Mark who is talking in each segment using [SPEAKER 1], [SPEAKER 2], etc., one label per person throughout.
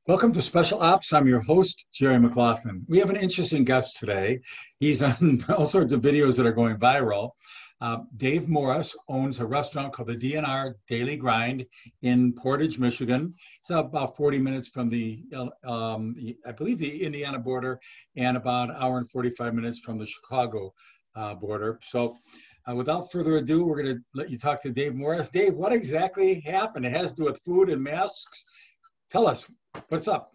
[SPEAKER 1] Welcome to Special Ops. I'm your host, Jerry McLaughlin. We have an interesting guest today. He's on all sorts of videos that are going viral. Dave Morris owns a restaurant called the DNR Daily Grind in Portage, Michigan. It's about 40 minutes from I believe, the Indiana border, and about an hour and 45 minutes from the Chicago border. So without further ado, we're going to let you talk to Dave Morris. Dave, what exactly happened? It has to do with food and masks. Tell us. What's up?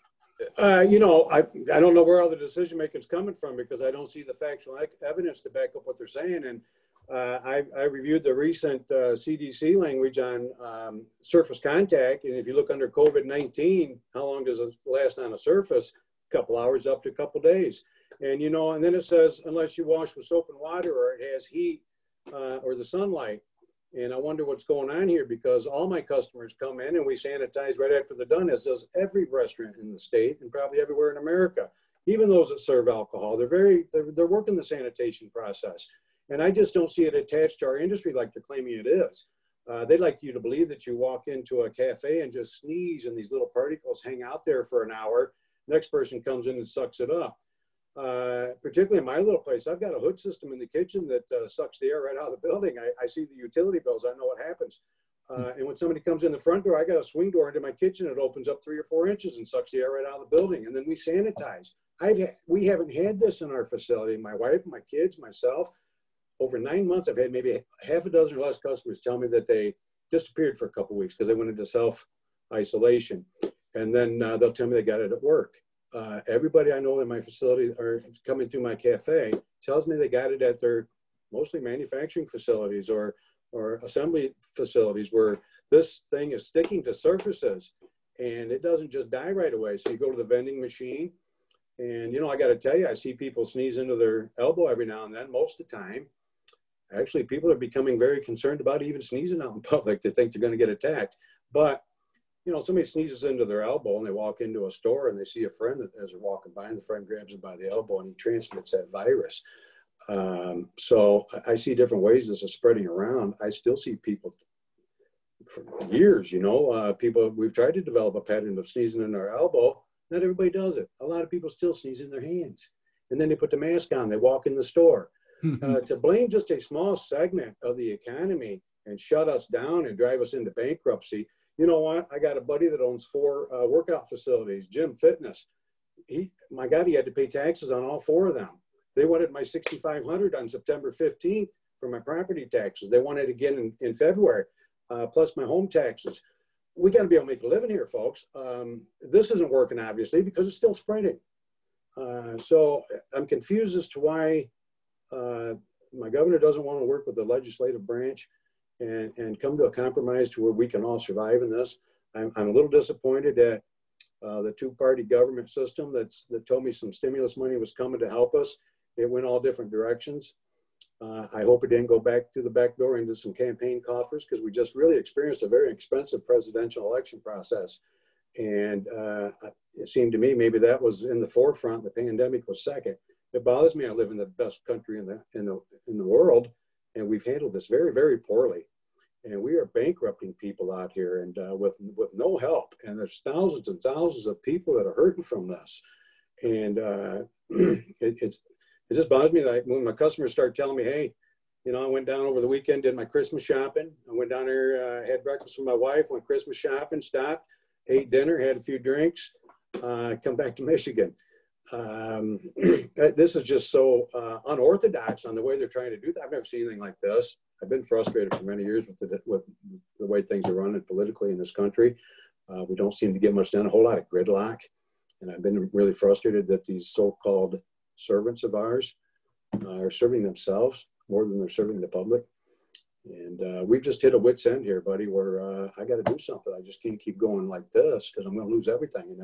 [SPEAKER 2] I don't know where all the decision making is coming from because I don't see the factual evidence to back up what they're saying. And I reviewed the recent CDC language on surface contact. And if you look under COVID-19, how long does it last on a surface? A couple hours up to a couple days. And, and then it says, unless you wash with soap and water or it has heat or the sunlight. And I wonder what's going on here because all my customers come in and we sanitize right after they're done, as does every restaurant in the state and probably everywhere in America. Even those that serve alcohol, they're working the sanitation process. And I just don't see it attached to our industry like they're claiming it is. They like you to believe that you walk into a cafe and just sneeze and these little particles hang out there for an hour. Next person comes in and sucks it up. Particularly in my little place, I've got a hood system in the kitchen that sucks the air right out of the building. I see the utility bills. I know what happens. And when somebody comes in the front door, I got a swing door into my kitchen. It opens up 3 or 4 inches and sucks the air right out of the building. And then we sanitize. We haven't had this in our facility. My wife, my kids, myself, over 9 months, I've had maybe half a dozen or less customers tell me that they disappeared for a couple of weeks because they went into self-isolation. And then they'll tell me they got it at work. Everybody I know in my facility or coming to my cafe tells me they got it at their mostly manufacturing facilities or assembly facilities where this thing is sticking to surfaces and it doesn't just die right away. So you go to the vending machine and, I got to tell you, I see people sneeze into their elbow every now and then. Most of the time, actually, people are becoming very concerned about even sneezing out in public. They think they're going to get attacked. But somebody sneezes into their elbow and they walk into a store and they see a friend as they're walking by and the friend grabs them by the elbow and he transmits that virus. So I see different ways this is spreading around. I still see people for years, people, we've tried to develop a pattern of sneezing in their elbow. Not everybody does it. A lot of people still sneeze in their hands. And then they put the mask on, they walk in the store. To blame just a small segment of the economy and shut us down and drive us into bankruptcy. You know what? I got a buddy that owns 4 workout facilities, gym, fitness. He had to pay taxes on all 4 of them. They wanted my $6,500 on September 15th for my property taxes. They want it again in February, plus my home taxes. We got to be able to make a living here, folks. This isn't working, obviously, because it's still spreading. So I'm confused as to why my governor doesn't want to work with the legislative branch and come to a compromise to where we can all survive in this. I'm a little disappointed at the 2-party government system that told me some stimulus money was coming to help us. It went all different directions. I hope it didn't go back through the back door into some campaign coffers because we just really experienced a very expensive presidential election process. And it seemed to me maybe that was in the forefront. The pandemic was second. It bothers me. I live in the best country in the world. And we've handled this very, very poorly. And we are bankrupting people out here and with no help. And there's thousands and thousands of people that are hurting from this. And it just bothers me that when my customers start telling me, hey, I went down over the weekend, did my Christmas shopping. I went down there, had breakfast with my wife, went Christmas shopping, stopped, ate dinner, had a few drinks, come back to Michigan. This is just so unorthodox on the way they're trying to do that. I've never seen anything like this. I've been frustrated for many years with the way things are running politically in this country. We don't seem to get much done, a whole lot of gridlock. And I've been really frustrated that these so-called servants of ours are serving themselves more than they're serving the public. And we've just hit a wit's end here, buddy, where I got to do something. I just can't keep going like this because I'm going to lose everything. And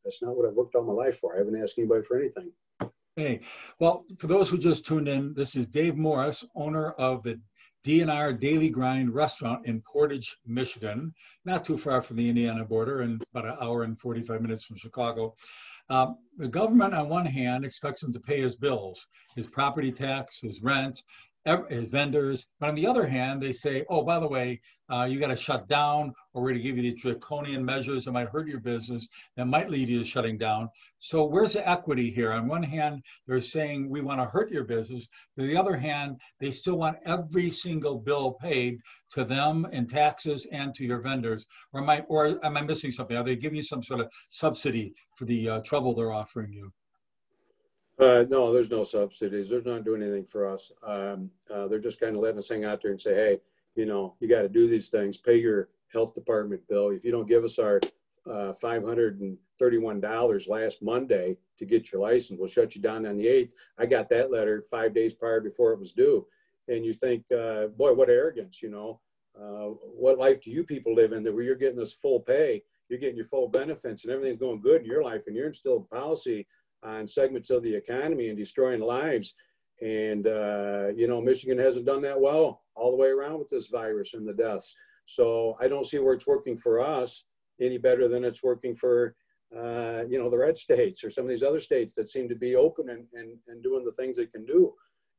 [SPEAKER 2] that's not what I've worked all my life for. I haven't asked anybody for anything.
[SPEAKER 1] Hey, well, for those who just tuned in, this is Dave Morris, owner of the DNR Daily Grind restaurant in Portage, Michigan, not too far from the Indiana border and about an hour and 45 minutes from Chicago. The government, on one hand, expects him to pay his bills, his property tax, his rent, his vendors. But on the other hand, they say, oh, by the way, you got to shut down, or we're going to give you these draconian measures that might hurt your business, that might lead you to shutting down. So where's the equity here? On one hand, they're saying we want to hurt your business. On the other hand, they still want every single bill paid to them in taxes and to your vendors. Or am I missing something? Are they giving you some sort of subsidy for the trouble they're offering you?
[SPEAKER 2] No, there's no subsidies. They're not doing anything for us. They're just kind of letting us hang out there and say, hey, you know, you got to do these things, pay your health department bill. If you don't give us our $531 last Monday to get your license, we'll shut you down on the 8th. I got that letter 5 days prior before it was due. And you think, boy, what arrogance, you know. What life do you people live in that where you're getting this full pay, you're getting your full benefits and everything's going good in your life, and you're instilling policy on segments of the economy and destroying lives. And, you know, Michigan hasn't done that well all the way around with this virus and the deaths. So I don't see where it's working for us any better than it's working for, you know, the red states or some of these other states that seem to be open and doing the things they can do.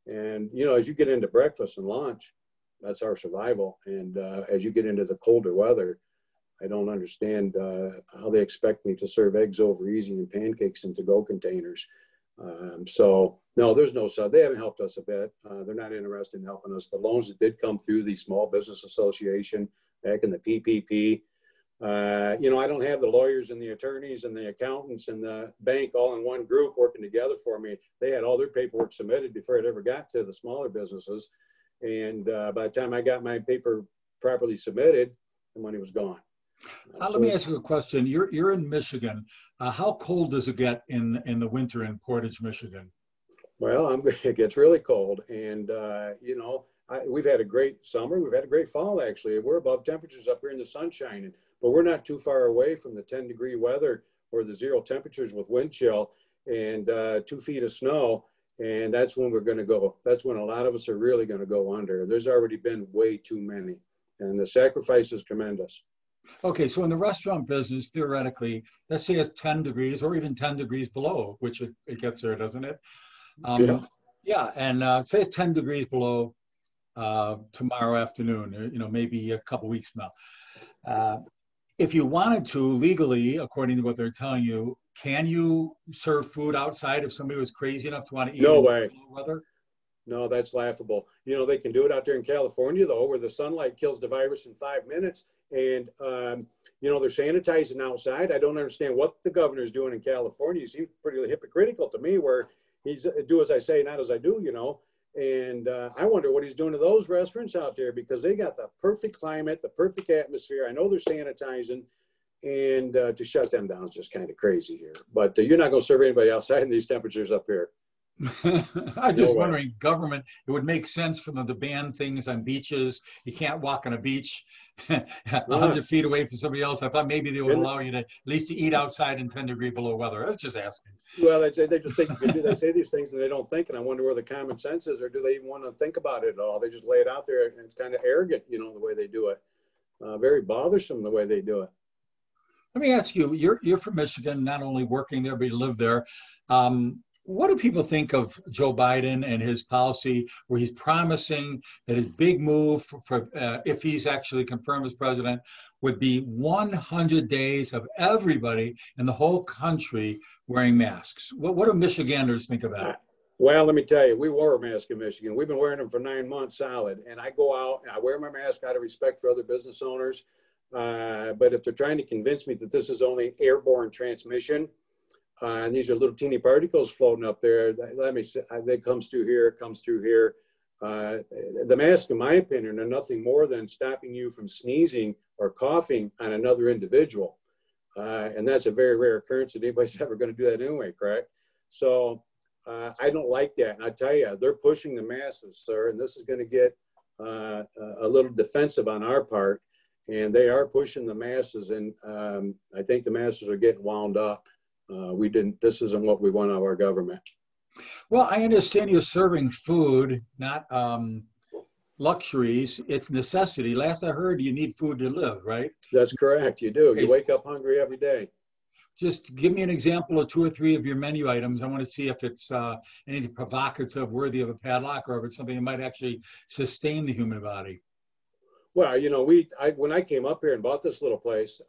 [SPEAKER 2] And, you know, as you get into breakfast and lunch, that's our survival. And as you get into the colder weather, I don't understand how they expect me to serve eggs over easy and pancakes in to-go containers. So no, there's no sub. They haven't helped us a bit. They're not interested in helping us. The loans that did come through the Small Business Association back in the PPP, you know, I don't have the lawyers and the attorneys and the accountants and the bank all in one group working together for me. They had all their paperwork submitted before it ever got to the smaller businesses. And by the time I got my paper properly submitted, the money was gone.
[SPEAKER 1] Let me ask you a question. You're in Michigan. How cold does it get in the winter in Portage, Michigan?
[SPEAKER 2] Well, it gets really cold. And, you know, we've had a great summer. We've had a great fall, actually. We're above temperatures up here in the sun shining, but we're not too far away from the 10-degree weather or the 0 temperatures with wind chill and 2 feet of snow. And that's when we're going to go. That's when a lot of us are really going to go under. There's already been way too many. And the sacrifice is tremendous.
[SPEAKER 1] Okay, so in the restaurant business, theoretically, let's say it's 10 degrees or even 10 degrees below, which it gets there, doesn't it? Yeah, and say it's 10 degrees below tomorrow afternoon, or, you know, maybe a couple weeks from now. If you wanted to legally, according to what they're telling you, can you serve food outside if somebody was crazy enough to want to eat?
[SPEAKER 2] No way.
[SPEAKER 1] Weather?
[SPEAKER 2] No, that's laughable. You know, they can do it out there in California, though, where the sunlight kills the virus in 5 minutes. And, you know, they're sanitizing outside. I don't understand what the governor's doing in California. He seems pretty hypocritical to me, where he's do as I say, not as I do, you know. And I wonder what he's doing to those restaurants out there, because they got the perfect climate, the perfect atmosphere. I know they're sanitizing, and to shut them down is just kind of crazy here. But you're not going to serve anybody outside in these temperatures up here.
[SPEAKER 1] I was just wondering, government, it would make sense for them to ban things on beaches. You can't walk on a beach 100 feet away from somebody else. I thought maybe they would allow you to at least to eat outside in 10-degree below weather. I was just asking.
[SPEAKER 2] Well, they just think you can do. They say these things and they don't think, and I wonder where the common sense is, or do they even want to think about it at all? They just lay it out there, and it's kind of arrogant, you know, the way they do it. Very bothersome the way they do it.
[SPEAKER 1] Let me ask you, you're from Michigan, not only working there, but you live there. What do people think of Joe Biden and his policy where he's promising that his big move for if he's actually confirmed as president would be 100 days of everybody in the whole country wearing masks? What do Michiganders think of that?
[SPEAKER 2] Well, let me tell you, we wore a mask in Michigan. We've been wearing them for 9 months solid. And I go out and I wear my mask out of respect for other business owners. But if they're trying to convince me that this is only airborne transmission, and these are little teeny particles floating up there, let me say, it comes through here, it comes through here. The masks, in my opinion, are nothing more than stopping you from sneezing or coughing on another individual. And that's a very rare occurrence that anybody's ever going to do that anyway, correct? So I don't like that. And I tell you, they're pushing the masses, sir, and this is going to get a little defensive on our part. And they are pushing the masses, and I think the masses are getting wound up. This isn't what we want out of our government.
[SPEAKER 1] Well, I understand you're serving food, not luxuries. It's necessity. Last I heard, you need food to live, right?
[SPEAKER 2] That's correct. You do. You wake up hungry every day.
[SPEAKER 1] just give me an example of 2 or 3 of your menu items. I want to see if it's anything provocative, worthy of a padlock, or if it's something that might actually sustain the human body.
[SPEAKER 2] Well, you know, when I came up here and bought this little place,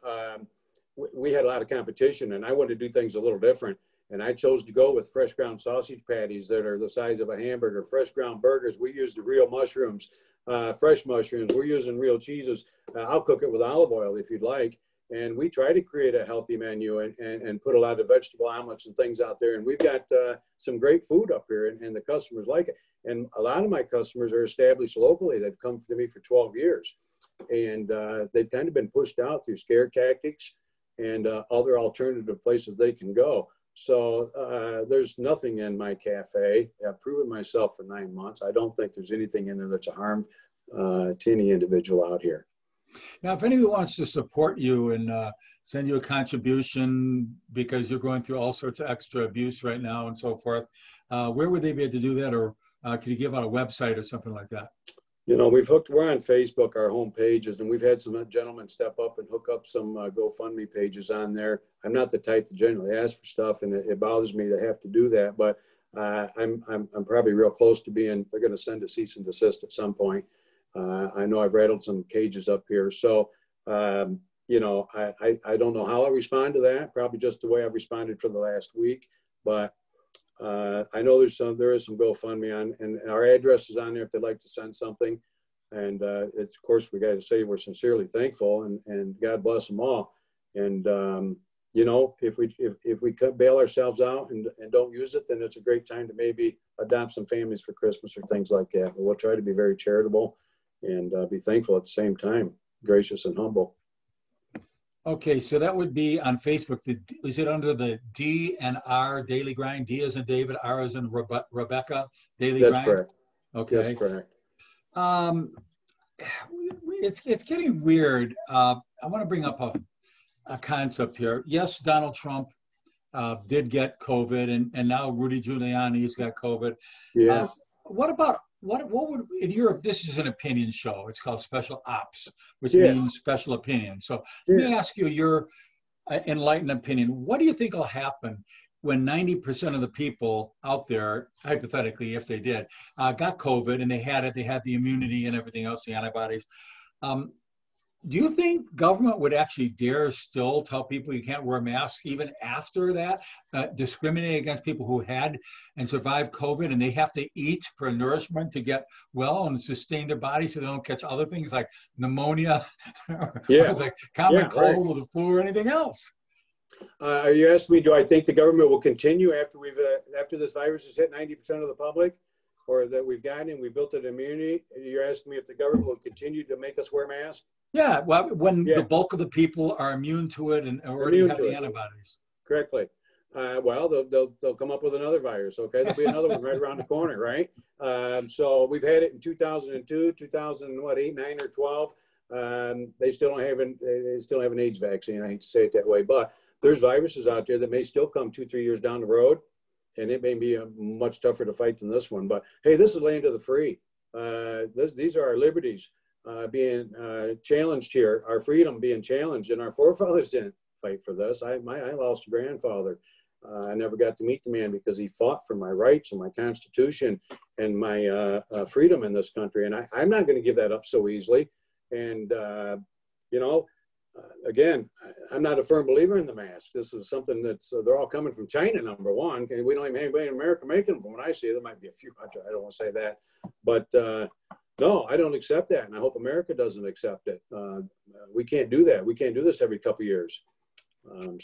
[SPEAKER 2] we had a lot of competition, and I wanted to do things a little different. And I chose to go with fresh ground sausage patties that are the size of a hamburger, fresh ground burgers. We use the real mushrooms, fresh mushrooms. We're using real cheeses. I'll cook it with olive oil if you'd like. And we try to create a healthy menu and put a lot of vegetable omelets and things out there. And we've got some great food up here, and the customers like it. And a lot of my customers are established locally. They've come to me for 12 years. And they've kind of been pushed out through scare tactics and other alternative places they can go. So there's nothing in my cafe. I've proven myself for 9 months. I don't think there's anything in there that's a harm to any individual out here.
[SPEAKER 1] Now, if anyone wants to support you and send you a contribution because you're going through all sorts of extra abuse right now and so forth, where would they be able to do that? Or could you give out a website or something like that?
[SPEAKER 2] You know, we're on Facebook, our home pages, and we've had some gentlemen step up and hook up some GoFundMe pages on there. I'm not the type to generally ask for stuff, and it bothers me to have to do that, but I'm probably real close to being, they're going to send a cease and desist at some point. I know I've rattled some cages up here. So, you know, I don't know how I'll respond to that, probably just the way I've responded for the last week, but I know there is some GoFundMe on, and our address is on there if they'd like to send something. And it's, of course, we got to say we're sincerely thankful, and God bless them all. And you know, if we could bail ourselves out and don't use it, then it's a great time to maybe adopt some families for Christmas or things like that. But we'll try to be very charitable and be thankful at the same time, gracious and humble.
[SPEAKER 1] Okay, so that would be on Facebook. Is it under the D&R Daily Grind? D as in David, R as in Rebecca Daily Grind?
[SPEAKER 2] That's correct.
[SPEAKER 1] Okay.
[SPEAKER 2] That's correct.
[SPEAKER 1] It's getting weird. I want to bring up a concept here. Yes, Donald Trump did get COVID, and now Rudy Giuliani's got COVID.
[SPEAKER 2] Yeah.
[SPEAKER 1] What would, in Europe, this is an opinion show. It's called Special Ops, which means special opinion. So let me ask you your enlightened opinion. What do you think will happen when 90% of the people out there, hypothetically, if they did, got COVID and they had the immunity and everything else, the antibodies? Do you think government would actually dare still tell people you can't wear masks even after that, discriminate against people who had and survived COVID, and they have to eat for nourishment to get well and sustain their body so they don't catch other things like pneumonia or the common cold or the flu or anything else?
[SPEAKER 2] Are you asking me, do I think the government will continue after this virus has hit 90% of the public, or that we've gotten and we built an immunity? You're asking me if the government will continue to make us wear masks?
[SPEAKER 1] Yeah, well, when the bulk of the people are immune to it and already have the antibodies.
[SPEAKER 2] Correctly. Well, they'll come up with another virus, okay? There'll be another one right around the corner, right? So we've had it in 2002, 2008, 9 or 12. They still have an AIDS vaccine. I hate to say it that way, but there's viruses out there that may still come 2-3 years down the road, and it may be much tougher to fight than this one. But hey, this is land of the free. These are our liberties being challenged here, our freedom being challenged, and our forefathers didn't fight for this. I lost a grandfather. I never got to meet the man because he fought for my rights and my Constitution and my freedom in this country. And I'm not going to give that up so easily. And, you know, again, I'm not a firm believer in the mask. This is something that's, they're all coming from China, number one. Okay, we don't even have anybody in America making them. From what I see, there might be a few. I don't want to say that. But no, I don't accept that. And I hope America doesn't accept it. We can't do that. We can't do this every couple of years.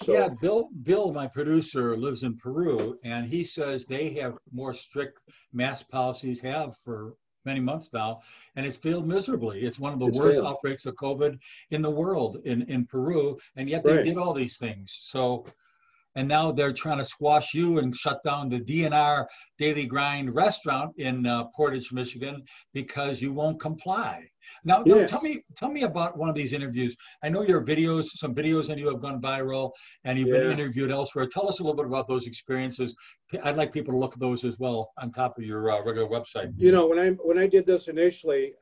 [SPEAKER 1] Yeah, Bill, my producer, lives in Peru, and he says they have more strict mask policies for many months now, and it's failed miserably. It's one of the worst outbreaks of COVID in the world in Peru, and yet they did all these things. So, and now they're trying to squash you and shut down the D&R Daily Grind restaurant in Portage, Michigan, because you won't comply. Now, tell me about one of these interviews. I know your videos, some videos, and you have gone viral, and you've been interviewed elsewhere. Tell us a little bit about those experiences. I'd like people to look at those as well on top of your regular website.
[SPEAKER 2] You know, when I did this initially,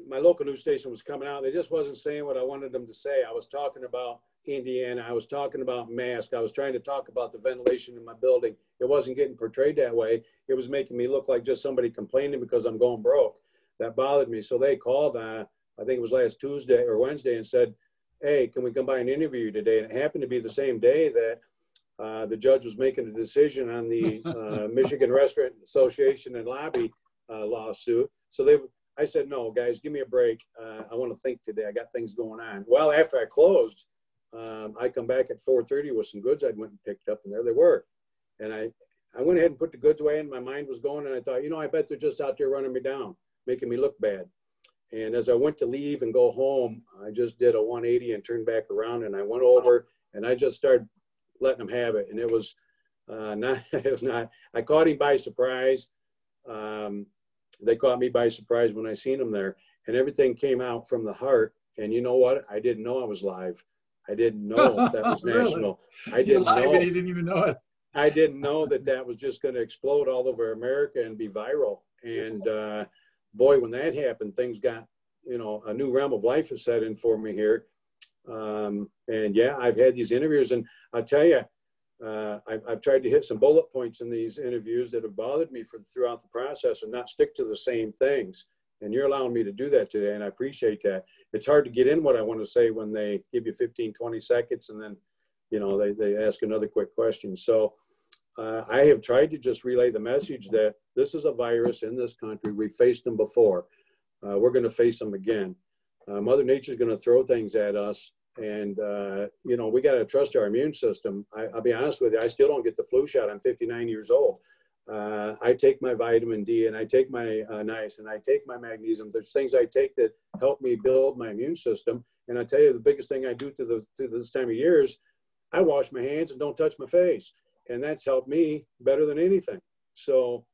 [SPEAKER 2] my local news station was coming out. They just wasn't saying what I wanted them to say. I was talking about Indiana. I was talking about masks. I was trying to talk about the ventilation in my building. It wasn't getting portrayed that way. It was making me look like just somebody complaining because I'm going broke. That bothered me. So they called, I think it was last Tuesday or Wednesday, and said, hey, can we come by and interview you today? And it happened to be the same day that the judge was making a decision on the Michigan Restaurant Association and Lobby lawsuit. So I said, no, guys, give me a break. I want to think today. I got things going on. Well, after I closed, I come back at 4:30 with some goods I'd went and picked up, and there they were. And I went ahead and put the goods away, and my mind was going, and I thought, I bet they're just out there running me down, making me look bad. And as I went to leave and go home, I just did a 180 and turned back around, and I went over, and I just started letting them have it. And it was not, I caught him by surprise. They caught me by surprise when I seen them there, and everything came out from the heart. And you know what? I didn't know I was live. I didn't know that was national.
[SPEAKER 1] Really?
[SPEAKER 2] I didn't know.
[SPEAKER 1] And you didn't even know it.
[SPEAKER 2] I didn't know that was just going to explode all over America and be viral. And boy, when that happened, things got, a new realm of life is set in for me here. And yeah, I've had these interviews, and I'll tell you, I've tried to hit some bullet points in these interviews that have bothered me throughout the process and not stick to the same things. And you're allowing me to do that today, and I appreciate that. It's hard to get in what I want to say when they give you 15, 20 seconds, and then, they ask another quick question. So I have tried to just relay the message that this is a virus in this country. We've faced them before. We're going to face them again. Mother Nature's going to throw things at us. And, we got to trust our immune system. I'll be honest with you, I still don't get the flu shot. I'm 59 years old. I take my vitamin D, and I take my niacin, and I take my magnesium. There's things I take that help me build my immune system. And I tell you, the biggest thing I do through this time of year is I wash my hands and don't touch my face. And that's helped me better than anything. So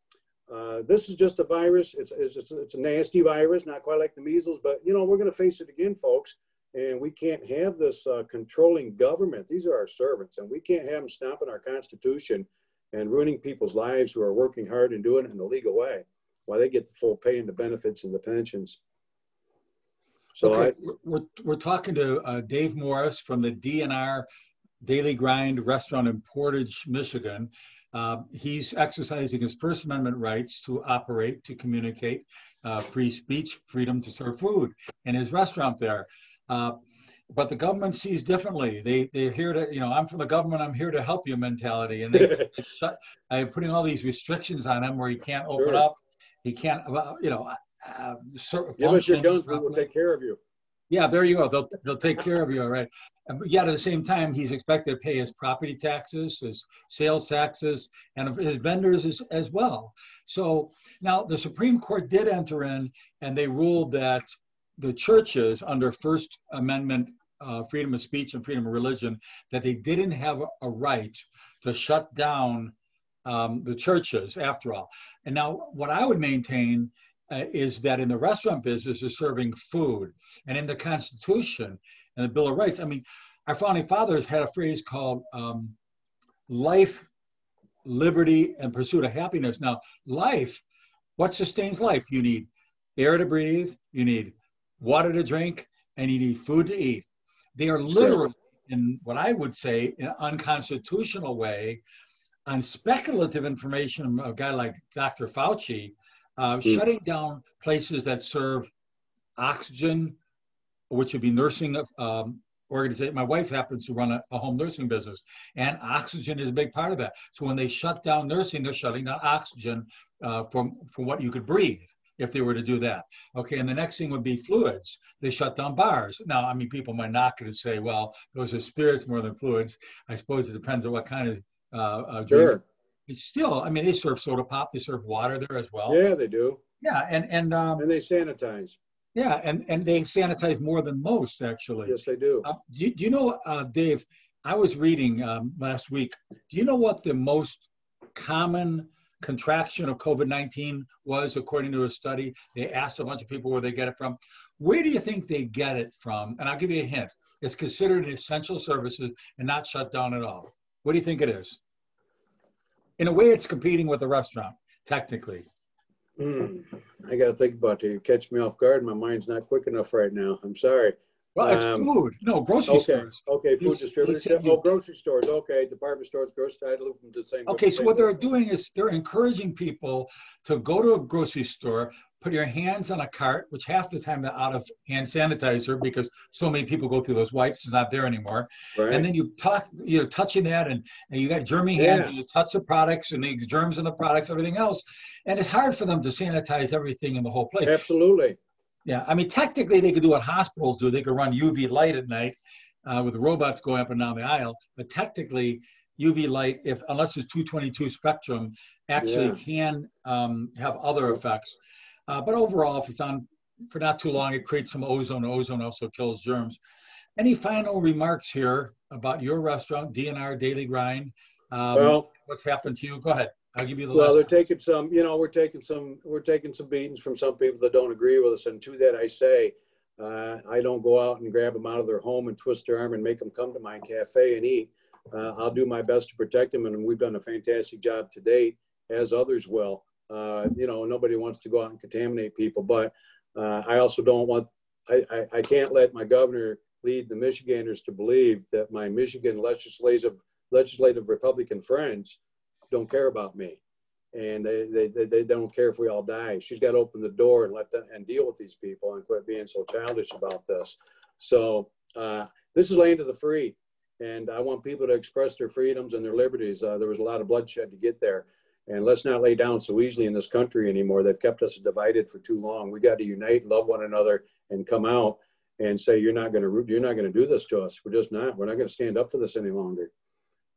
[SPEAKER 2] this is just a virus. It's a nasty virus, not quite like the measles, but, we're going to face it again, folks. And we can't have this controlling government. These are our servants, and we can't have them stomping our Constitution and ruining people's lives who are working hard and doing it in a legal way while they get the full pay and the benefits and the pensions. So
[SPEAKER 1] okay. We're talking to Dave Morris from the DNR Daily Grind restaurant in Portage, Michigan. He's exercising his First Amendment rights to operate, to communicate, free speech, freedom to serve food in his restaurant there. But the government sees differently. They're here to, I'm from the government, I'm here to help you mentality. And I'm putting all these restrictions on him where he can't open up. He can't,
[SPEAKER 2] give us your guns, we will take care of you.
[SPEAKER 1] Yeah, there you go. They'll take care of you, all right. But yet at the same time, he's expected to pay his property taxes, his sales taxes, and his vendors as well. So now the Supreme Court did enter in, and they ruled that the churches under First Amendment freedom of speech and freedom of religion, that they didn't have a right to shut down the churches after all. And now what I would maintain is that in the restaurant business is serving food, and in the Constitution and the Bill of Rights, our founding fathers had a phrase called life, liberty, and pursuit of happiness. Now, life, what sustains life? You need air to breathe, you need water to drink, and you need food to eat. They are literally, in what I would say, in an unconstitutional way, on speculative information of a guy like Dr. Fauci, shutting down places that serve oxygen, which would be nursing organization. My wife happens to run a home nursing business, and oxygen is a big part of that. So when they shut down nursing, they're shutting down oxygen from what you could breathe if they were to do that. Okay, and the next thing would be fluids. They shut down bars. Now, people might knock it and say, well, those are spirits more than fluids. I suppose it depends on what kind of drink.
[SPEAKER 2] Sure.
[SPEAKER 1] It's still, they serve soda pop, they serve water there as well.
[SPEAKER 2] Yeah, they do.
[SPEAKER 1] Yeah, and
[SPEAKER 2] they sanitize.
[SPEAKER 1] Yeah, and they sanitize more than most, actually.
[SPEAKER 2] Yes, they do.
[SPEAKER 1] Do you know, Dave, I was reading last week, do you know what the most common contraction of COVID-19 was, according to a study? They asked a bunch of people where they get it from. Where do you think they get it from? And I'll give you a hint. It's considered essential services and not shut down at all. What do you think it is? In a way, it's competing with the restaurant, technically.
[SPEAKER 2] I got to think about it. You catch me off guard. My mind's not quick enough right now. I'm sorry.
[SPEAKER 1] Well, it's food. No, grocery
[SPEAKER 2] Okay.
[SPEAKER 1] stores.
[SPEAKER 2] Okay.
[SPEAKER 1] You,
[SPEAKER 2] Food
[SPEAKER 1] they said
[SPEAKER 2] distributorship.
[SPEAKER 1] you.
[SPEAKER 2] Oh, grocery stores. Okay. Department stores, grocery. I loop them to the same.
[SPEAKER 1] Okay, so
[SPEAKER 2] Same
[SPEAKER 1] what they're
[SPEAKER 2] boat.
[SPEAKER 1] doing is they're encouraging people to go to a grocery store, put your hands on a cart, which half the time they're out of hand sanitizer because so many people go through those wipes, it's not there anymore. And
[SPEAKER 2] Right.
[SPEAKER 1] then you're touching that and you got germy hands
[SPEAKER 2] Yeah.
[SPEAKER 1] and you touch the products and the germs in the products, everything else. And it's hard for them to sanitize everything in the whole place.
[SPEAKER 2] Absolutely.
[SPEAKER 1] Yeah, I mean, technically they could do what hospitals do. They could run UV light at night with the robots going up and down the aisle. But technically, UV light, if unless it's 222 spectrum, actually
[SPEAKER 2] Yeah.
[SPEAKER 1] can have other effects. But overall, if it's on for not too long, it creates some ozone. Ozone also kills germs. Any final remarks here about your restaurant, DNR Daily Grind?
[SPEAKER 2] Well,
[SPEAKER 1] What's happened to you? Go ahead. I'll give you the
[SPEAKER 2] well,
[SPEAKER 1] last.
[SPEAKER 2] they're taking some, you know, we're taking some beatings from some people that don't agree with us. And to that, I say, I don't go out and grab them out of their home and twist their arm and make them come to my cafe and eat. I'll do my best to protect them. And we've done a fantastic job to date, as others will. You know, nobody wants to go out and contaminate people, but I also don't want, I can't let my governor lead the Michiganders to believe that my Michigan legislative Republican friends don't care about me, and they don't care if we all die. She's got to open the door and let them and deal with these people and quit being so childish about this. So this is land of the free, and I want people to express their freedoms and their liberties. There was a lot of bloodshed to get there, and let's not lay down so easily in this country anymore. They've kept us divided for too long. We got to unite, love one another, and come out and say you're not going to do this to us. We're just not. We're not going to stand up for this any longer.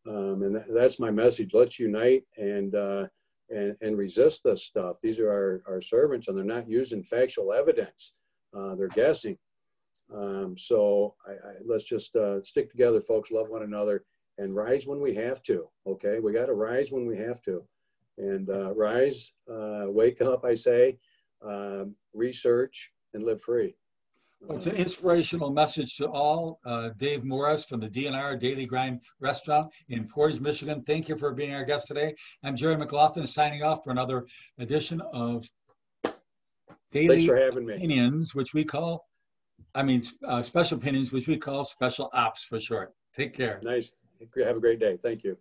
[SPEAKER 2] And that's my message. Let's unite and resist this stuff. These are our servants, and they're not using factual evidence. They're guessing. So let's just stick together, folks. Love one another and rise when we have to. Okay, we got to rise when we have to, and rise, wake up. I say, research and live free.
[SPEAKER 1] Well, it's an inspirational message to all. Dave Morris from the DNR Daily Grind Restaurant in Portage, Michigan. Thank you for being our guest today. I'm Jerry McLaughlin signing off for another edition of Daily
[SPEAKER 2] Thanks for having me.
[SPEAKER 1] Opinions, which we call, Special Opinions, which we call Special Ops for short. Take care.
[SPEAKER 2] Nice. Have a great day. Thank you.